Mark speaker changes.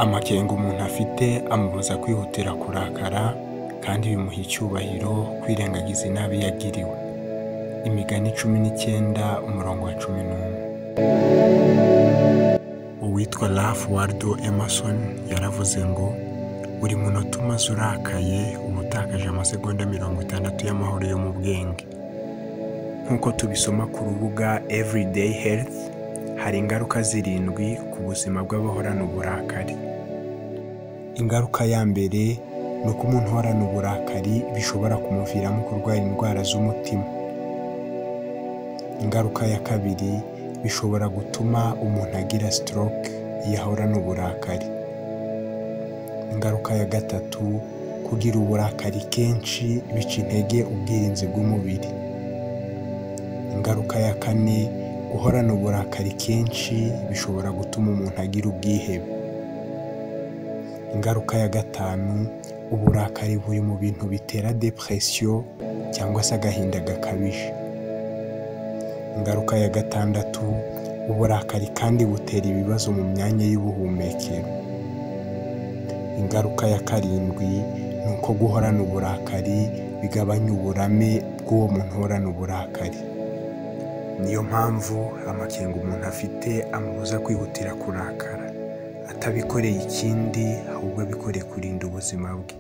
Speaker 1: Amakenga umuntu afite amubuza kwihutira kurakara kandi bimuha icyubahiro kwirengagiza inabi yagiriwe. Imigani 19 umurongo wa 11. Uwitwa Ralph Waldo Emerson yaravuze ngo buri munota umaze urakaye uba utakaje amasegonda 60 y'amahoro yo mu bwenge. Nk'uko tubisoma ku rubuga Everyday Health, hari ingaruka 7 ku buzima bw'abahorana uburakari. Ingaruka ya mbere ni uko umuntu uhorana uburakari bishobora kumuviramo kurwara indwara z'umutima. Ingaruka ya kabiri, bishobora gutuma umuntu agira stroke iyo ahorana uburakari. Ingaruka ya gatatu, kugira uburakari kenshi bica intege ubwirinzi bw'umubiri. Ingaruka ya kane, guhorana uburakari kenshi bishobora gutuma umuntu agira ubwihebe. Ingaruka ya gatanu, uburakari buri mu bintu bitera depression cyangwa se agahinda gakabije. Ingaruka ya gatandatu, uburakari kandi butera ibibazo mu myanya y'ubuhumekero. Ingaruka ya karindwi, ni uko guhorana uburakari bigabanya uburame bw'uwo muntu uhorana uburakari. Niyo mpamvu amakenga umuntu afite amubuza kwihutira kurakara, atabikoreye ikindi ahubwo abikoreye kurinda ubuzima bwe.